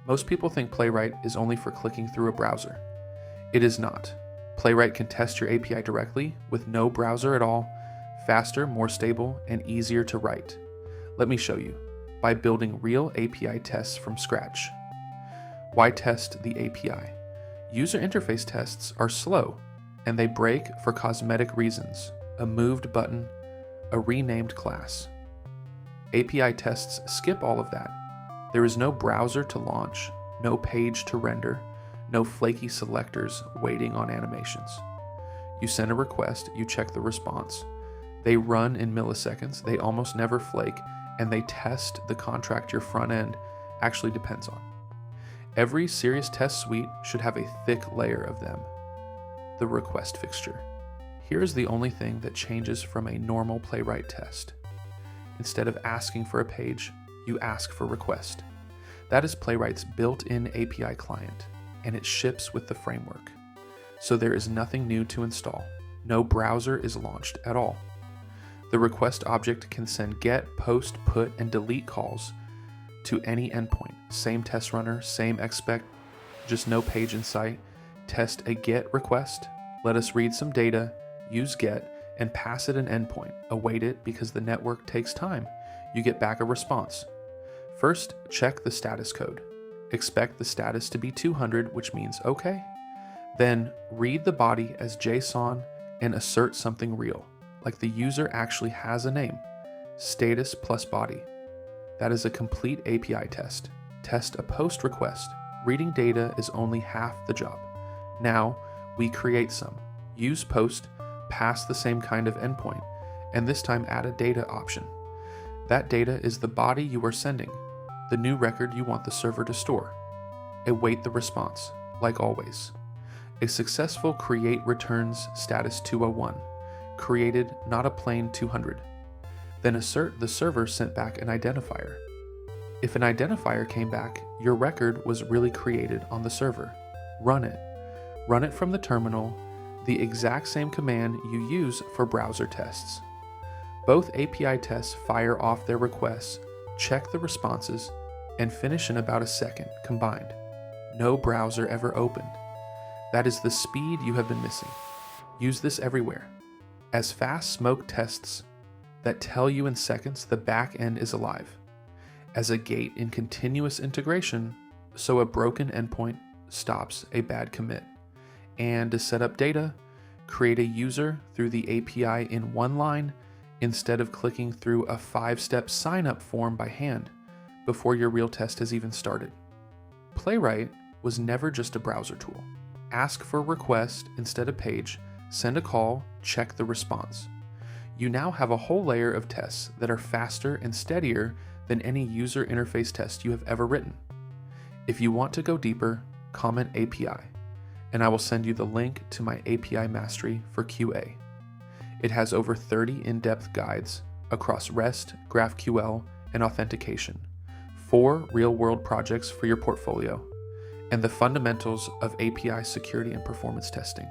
Most people think Playwright is only for clicking through a browser. It is not. Playwright can test your API directly with no browser at all, faster, more stable, and easier to write. Let me show you, by building real API tests from scratch. Why test the API? User interface tests are slow, and they break for cosmetic reasons, a moved button, a renamed class. API tests skip all of that. There is no browser to launch, no page to render, no flaky selectors waiting on animations. You send a request, you check the response. They run in milliseconds, they almost never flake, and they test the contract your front end actually depends on. Every serious test suite should have a thick layer of them. The request fixture. Here is the only thing that changes from a normal Playwright test. Instead of asking for a page, you ask for request. That is Playwright's built-in API client, and it ships with the framework. So there is nothing new to install. No browser is launched at all. The request object can send get, post, put, and delete calls to any endpoint. Same test runner, same expect, just no page in sight. Test a get request, let us read some data, use get, and pass it an endpoint. Await it because the network takes time. You get back a response. First, check the status code. Expect the status to be 200, which means okay. Then read the body as JSON and assert something real, like the user actually has a name. Status plus body. That is a complete API test. Test a post request. Reading data is only half the job. Now, we create some. Use post, pass the same kind of endpoint, and this time add a data option. That data is the body you are sending, the new record you want the server to store. Await the response, like always. A successful create returns status 201, created, not a plain 200. Then assert the server sent back an identifier. If an identifier came back, your record was really created on the server. Run it. Run it from the terminal, the exact same command you use for browser tests. Both API tests fire off their requests, check the responses, and finish in about a second combined. No browser ever opened. That is the speed you have been missing. Use this everywhere. As fast smoke tests that tell you in seconds the back end is alive. As a gate in continuous integration, so a broken endpoint stops a bad commit. And to set up data, create a user through the API in one line instead of clicking through a 5-step sign-up form by hand before your real test has even started. Playwright was never just a browser tool. Ask for request instead of page, send a call, check the response. You now have a whole layer of tests that are faster and steadier than any user interface test you have ever written. If you want to go deeper, comment API, and I will send you the link to my API Mastery for QA. It has over 30 in-depth guides across REST, GraphQL, and authentication, 4 real-world projects for your portfolio, and the fundamentals of API security and performance testing.